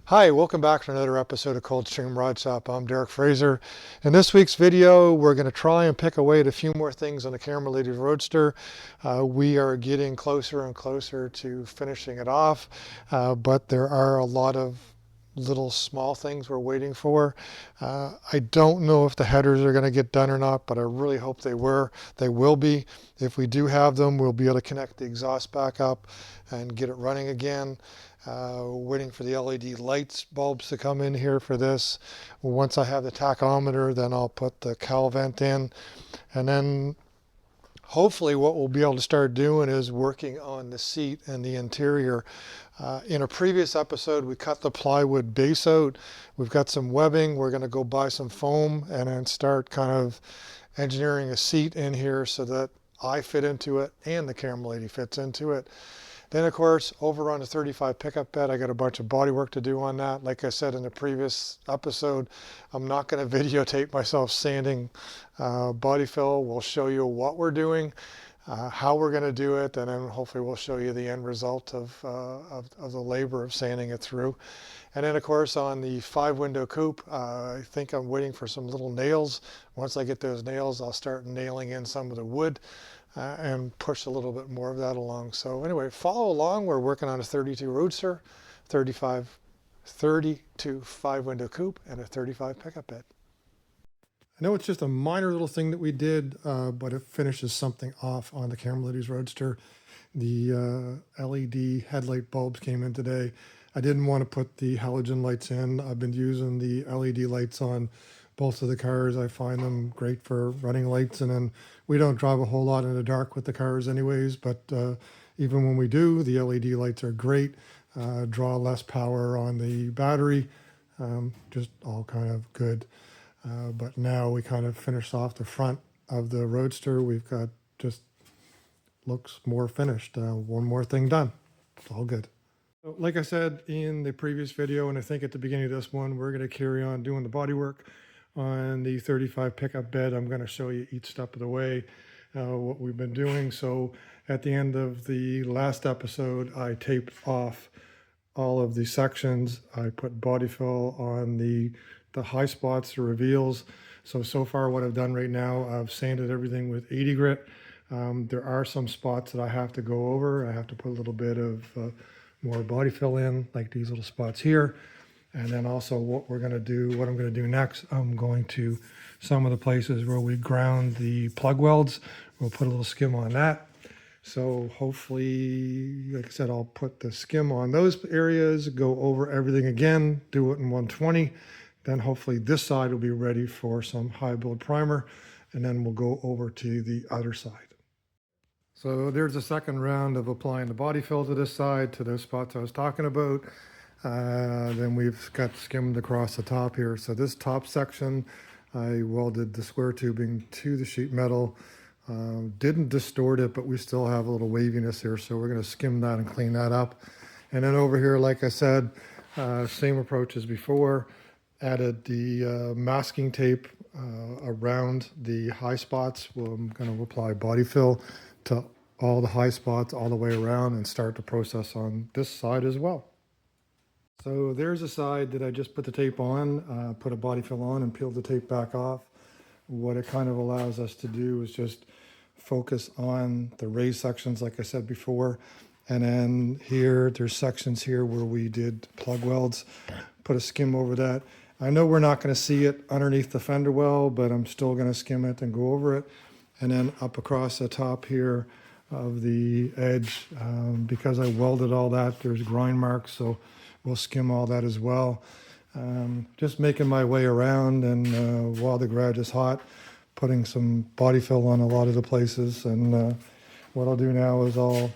Hi, welcome back to another episode of Cold Stream Rod Shop. I'm Derek Fraser. In this week's video, we're going to try and pick away at a few more things on the Camera Ladies Roadster. We are getting closer and closer to finishing it off, but there are a lot of little small things we're waiting for. I don't know if the headers are going to get done or not, but I really hope they were. They will be. If we do have them, we'll be able to connect the exhaust back up and get it running again. Waiting for the LED lights bulbs to come in here for this. Once I have the tachometer, then I'll put the cowl vent in, and then hopefully what we'll be able to start doing is working on the seat and the interior. In a previous episode, we cut the plywood base out. We've got some webbing. We're going to go buy some foam and then start kind of engineering a seat in here so that I fit into it and the camera lady fits into it. Then, of course, over on the 35 pickup bed, I got a bunch of body work to do on that. Like I said in the previous episode, I'm not going to videotape myself sanding body fill. We'll show you what we're doing, how we're going to do it, and then hopefully we'll show you the end result of the labor of sanding it through. And then, of course, on the 5-window coupe, I think I'm waiting for some little nails. Once I get those nails, I'll start nailing in some of the wood. And push a little bit more of that along. So anyway, follow along. We're working on a 32 Roadster, 32 5-window coupe, and a 35 pickup bed. I know it's just a minor little thing that we did, but it finishes something off on the Camera Ladies Roadster. The LED headlight bulbs came in today. I didn't want to put the halogen lights in. I've been using the LED lights on both of the cars. I find them great for running lights, and then we don't drive a whole lot in the dark with the cars anyways, but even when we do, the LED lights are great, draw less power on the battery, just all kind of good. But now we kind of finished off the front of the Roadster. We've got just looks more finished. One more thing done. It's all good. So like I said in the previous video, and I think at the beginning of this one, we're going to carry on doing the body work on the 35 pickup bed. I'm going to show you each step of the way what we've been doing. So at the end of the last episode, I taped off all of the sections. I put body fill on the high spots, the reveals. So far what I've done right now, I've sanded everything with 80 grit. There are some spots that I have to go over. I have to put a little bit of more body fill in, like these little spots here. And then also what I'm going to do next, I'm going to some of the places where we ground the plug welds. We'll put a little skim on that. So hopefully, like I said, I'll put the skim on those areas, go over everything again, do it in 120. Then hopefully this side will be ready for some high build primer. And then we'll go over to the other side. So there's the second round of applying the body fill to this side, to those spots I was talking about. Then we've got skimmed across the top here. So this top section, I welded the square tubing to the sheet metal. Didn't distort it, but we still have a little waviness here. So we're going to skim that and clean that up. And then over here, like I said, same approach as before. Added the masking tape around the high spots. Well, I'm going to apply body fill to all the high spots all the way around and start the process on this side as well. So there's a side that I just put the tape on, put a body fill on and peeled the tape back off. What it kind of allows us to do is just focus on the raised sections, like I said before. And then here, there's sections here where we did plug welds, put a skim over that. I know we're not going to see it underneath the fender well, but I'm still going to skim it and go over it. And then up across the top here of the edge, because I welded all that, there's grind marks, so we'll skim all that as well. Just making my way around, and while the garage is hot, putting some body fill on a lot of the places. And what I'll do now is I'll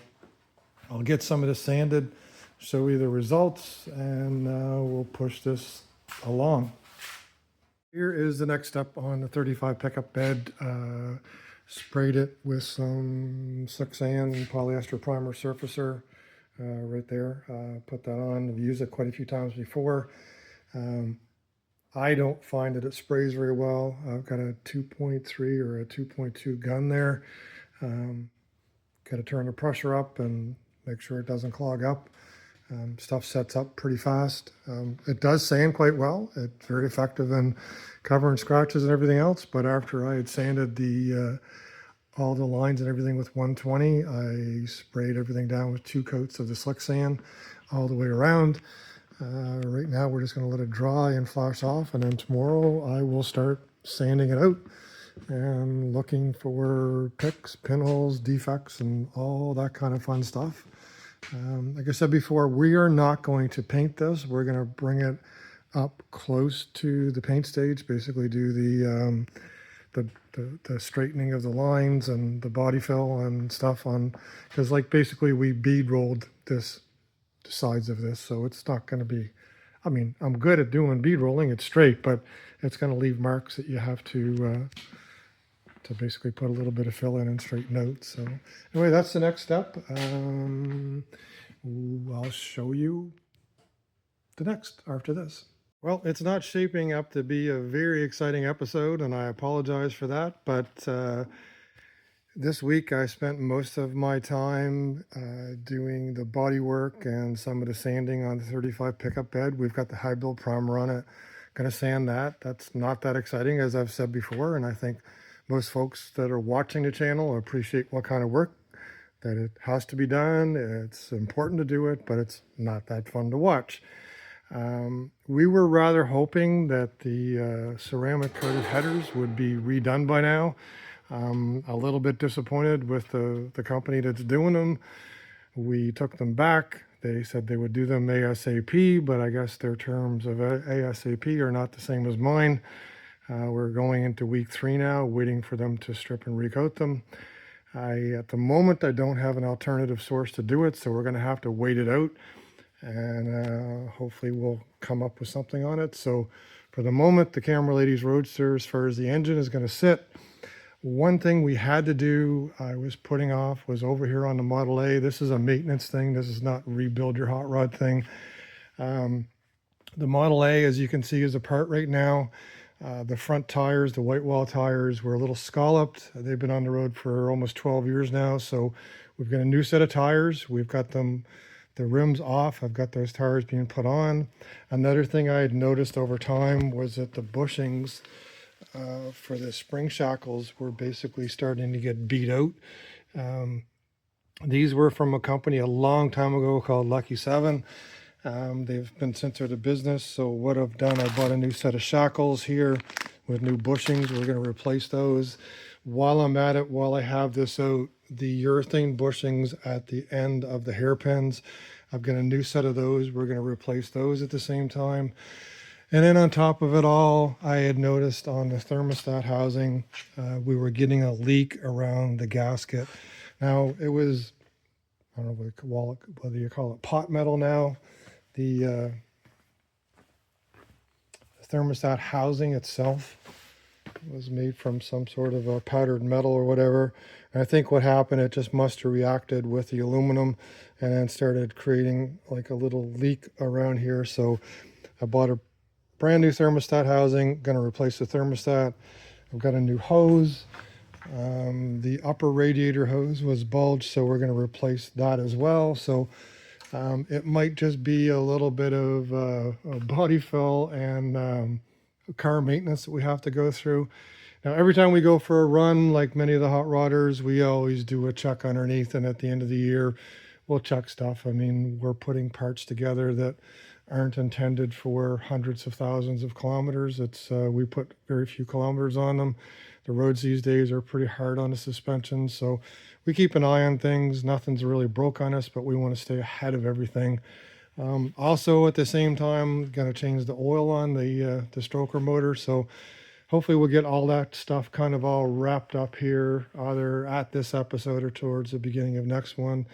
get some of this sanded, show you the results, and we'll push this along. Here is the next step on the 35 pickup bed. Sprayed it with some 6An polyester primer surfacer right there. Put that on. I've used it quite a few times before. I don't find that it sprays very well. I've got a 2.3 or a 2.2 gun there. Got to turn the pressure up and make sure it doesn't clog up. Stuff sets up pretty fast. It does sand quite well. It's very effective in covering scratches and everything else. But after I had sanded the all the lines and everything with 120, I sprayed everything down with 2 coats of the slick sand all the way around. Right now we're just going to let it dry and flash off, and then tomorrow I will start sanding it out and looking for picks, pinholes, defects, and all that kind of fun stuff. Like I said before, we are not going to paint this. We're going to bring it up close to the paint stage, basically do the straightening of the lines and the body fill and stuff on, because like basically we bead rolled the sides of this, so it's not going to be, I mean, I'm good at doing bead rolling, it's straight, but it's going to leave marks that you have to basically put a little bit of fill in and straighten out. So anyway, that's the next step. I'll show you the next after this. Well, it's not shaping up to be a very exciting episode, and I apologize for that, but this week I spent most of my time doing the body work and some of the sanding on the 35 pickup bed. We've got the high build primer on it. Going to sand that. That's not that exciting, as I've said before, and I think most folks that are watching the channel appreciate what kind of work that it has to be done. It's important to do it, but it's not that fun to watch. We were rather hoping that the ceramic coated headers would be redone by now. A little bit disappointed with the company that's doing them. We took them back. They said they would do them ASAP, but I guess their terms of ASAP are not the same as mine. We're going into week 3 now, waiting for them to strip and recoat them. At the moment, I don't have an alternative source to do it, so we're going to have to wait it out, and hopefully we'll come up with something on it. So for the moment, the Camera Ladies Roadster, as far as the engine, is going to sit. One thing we had to do, I was putting off, was over here on the Model A. This is a maintenance thing. This is not rebuild your hot rod thing. The Model A, as you can see, is apart right now. The front tires, the white wall tires, were a little scalloped. They've been on the road for almost 12 years now. So we've got a new set of tires. We've got them, the rims off. I've got those tires being put on. Another thing I had noticed over time was that the bushings for the spring shackles were basically starting to get beat out. These were from a company a long time ago called Lucky 7. They've been since out of business. So what I've done, I bought a new set of shackles here with new bushings. We're going to replace those. While I'm at it, while I have this out, the urethane bushings at the end of the hairpins, I've got a new set of those. We're going to replace those at the same time. And then on top of it all, I had noticed on the thermostat housing, we were getting a leak around the gasket. Now it was, I don't know whether you call it pot metal now. The thermostat housing itself was made from some sort of a powdered metal or whatever. And I think what happened, it just must have reacted with the aluminum and then started creating like a little leak around here. So I bought a brand new thermostat housing, going to replace the thermostat. I've got a new hose. The upper radiator hose was bulged, so we're going to replace that as well. So it might just be a little bit of a body fill and car maintenance that we have to go through. Now, every time we go for a run, like many of the hot rodders, we always do a check underneath, and at the end of the year, we'll check stuff. I mean, we're putting parts together that aren't intended for hundreds of thousands of kilometers. It's we put very few kilometers on them. The roads these days are pretty hard on the suspension, so we keep an eye on things. Nothing's really broke on us, but we want to stay ahead of everything. Also, at the same time, going to change the oil on the stroker motor, so hopefully we'll get all that stuff kind of all wrapped up here, either at this episode or towards the beginning of next one.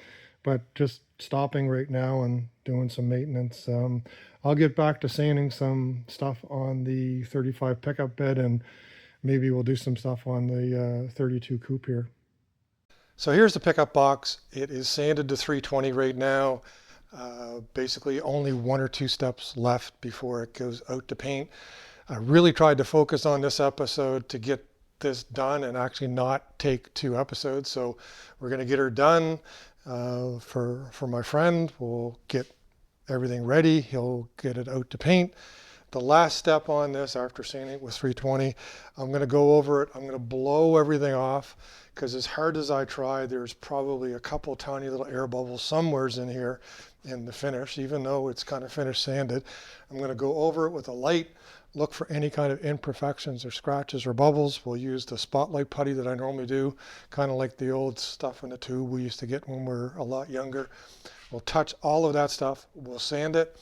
But just stopping right now and doing some maintenance. I'll get back to sanding some stuff on the 35 pickup bed, and maybe we'll do some stuff on the 32 coupe here. So here's the pickup box. It is sanded to 320 right now. Basically only 1 or 2 steps left before it goes out to paint. I really tried to focus on this episode to get this done and actually not take 2 episodes. So we're going to get her done. For my friend, we'll get everything ready, he'll get it out to paint. The last step on this, after sanding it with 320, I'm going to go over it. I'm going to blow everything off, because as hard as I try, there's probably a couple tiny little air bubbles somewheres in here in the finish, even though it's kind of finished sanded. I'm going to go over it with a light, look for any kind of imperfections or scratches or bubbles. We'll use the spotlight putty that I normally do, kind of like the old stuff in the tube we used to get when we were a lot younger. We'll touch all of that stuff. We'll sand it.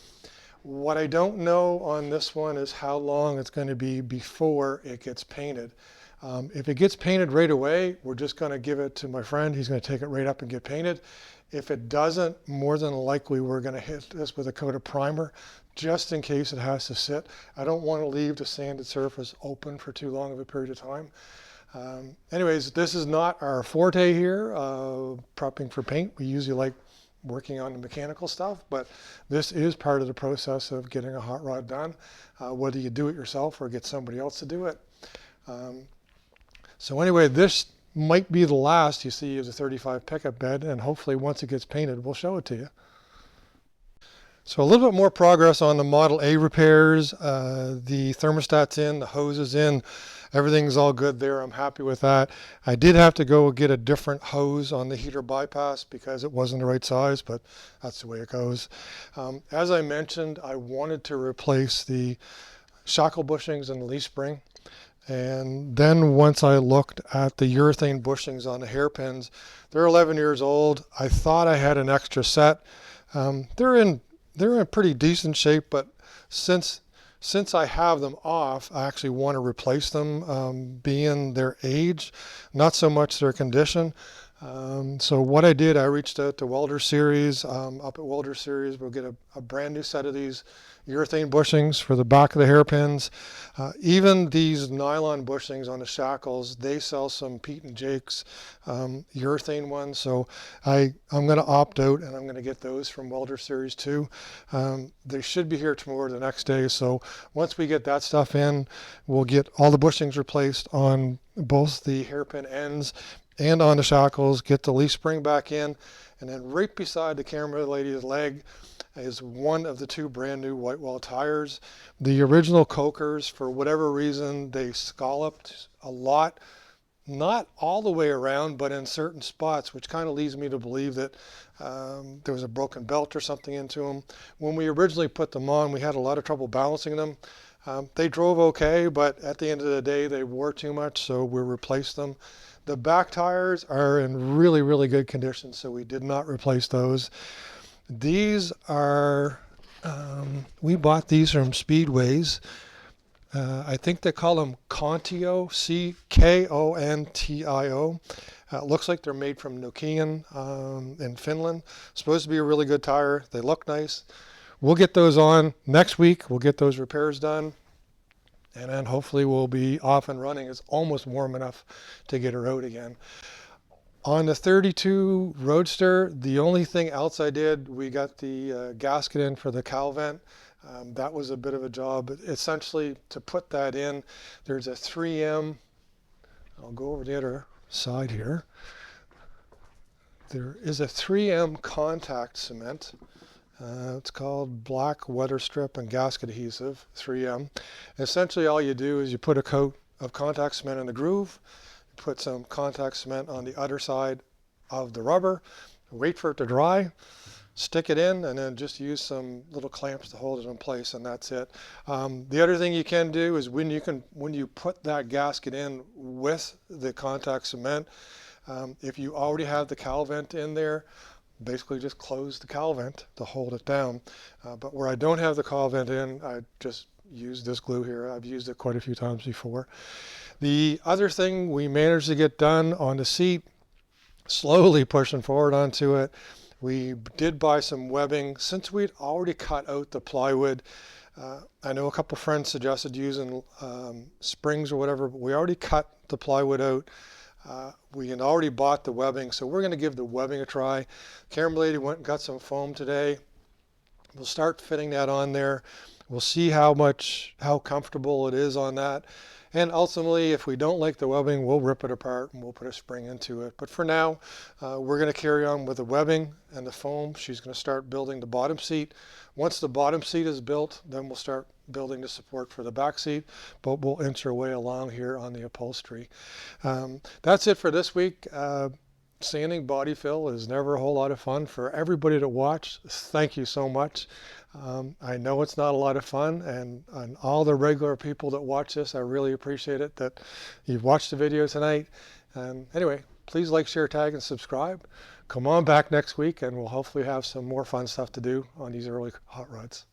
What I don't know on this one is how long it's going to be before it gets painted. If it gets painted right away, we're just going to give it to my friend. He's going to take it right up and get painted. If it doesn't, more than likely we're going to hit this with a coat of primer, just in case it has to sit. I don't want to leave the sanded surface open for too long of a period of time. Anyways, this is not our forte here, prepping for paint. We usually like working on the mechanical stuff, but this is part of the process of getting a hot rod done, whether you do it yourself or get somebody else to do it. So anyway, this might be the last you see of the 35 pickup bed, and hopefully once it gets painted, we'll show it to you. So a little bit more progress on the Model A repairs. The thermostat's in, the hose is in, everything's all good there. I'm happy with that. I did have to go get a different hose on the heater bypass because it wasn't the right size, but that's the way it goes. As I mentioned, I wanted to replace the shackle bushings and the leaf spring. And then once I looked at the urethane bushings on the hairpins, they're 11 years old. I thought I had an extra set. They're in pretty decent shape, but since I have them off, I actually want to replace them, being their age, not so much their condition. So what I did, I reached out to Welder Series. Up at Welder Series, we'll get a brand new set of these urethane bushings for the back of the hairpins. Even these nylon bushings on the shackles, they sell some Pete and Jake's urethane ones. So I'm going to opt out, and I'm going to get those from Welder Series too. They should be here tomorrow or the next day. So once we get that stuff in, we'll get all the bushings replaced on both the hairpin ends and on the shackles, get the leaf spring back in, and then right beside the camera lady's leg is one of the two brand new Whitewall tires. The original Cokers, for whatever reason, they scalloped a lot, not all the way around, but in certain spots, which kind of leads me to believe that there was a broken belt or something into them. When we originally put them on, we had a lot of trouble balancing them. They drove okay, but at the end of the day, they wore too much, so we replaced them. The back tires are in really, really good condition, so we did not replace those. These are, we bought these from Speedways. I think they call them Contio, C-K-O-N-T-I-O. It looks like they're made from Nokian in Finland. Supposed to be a really good tire. They look nice. We'll get those on next week. We'll get those repairs done. And then hopefully we'll be off and running. It's almost warm enough to get her out again. On the 32 Roadster, the only thing else I did, we got the gasket in for the cowl vent. That was a bit of a job. Essentially, to put that in, there's a 3M. I'll go over the other side here. There is a 3M contact cement. It's called black weather strip and gasket adhesive, 3M. Essentially, all you do is you put a coat of contact cement in the groove, put some contact cement on the other side of the rubber, wait for it to dry, stick it in, and then just use some little clamps to hold it in place, and that's it. The other thing you can do is when you put that gasket in with the contact cement, if you already have the cowl vent in there, basically just close the cowl vent to hold it down. But where I don't have the cowl vent in, I just use this glue here. I've used it quite a few times before. The other thing we managed to get done on the seat, slowly pushing forward onto it, we did buy some webbing. Since we'd already cut out the plywood, I know a couple friends suggested using springs or whatever, but we already cut the plywood out. We had already bought the webbing, so we're going to give the webbing a try. Camera lady went and got some foam today. We'll start fitting that on there. We'll see how comfortable it is on that. And ultimately, if we don't like the webbing, we'll rip it apart and we'll put a spring into it. But for now, we're going to carry on with the webbing and the foam. She's going to start building the bottom seat. Once the bottom seat is built, then we'll start building the support for the back seat, but we'll inch our way along here on the upholstery. That's it for this week. Sanding body fill is never a whole lot of fun for everybody to watch. Thank you so much. I know it's not a lot of fun, and all the regular people that watch this, I really appreciate it that you've watched the video tonight. Anyway, please like, share, tag, and subscribe. Come on back next week, and we'll hopefully have some more fun stuff to do on these early hot rods.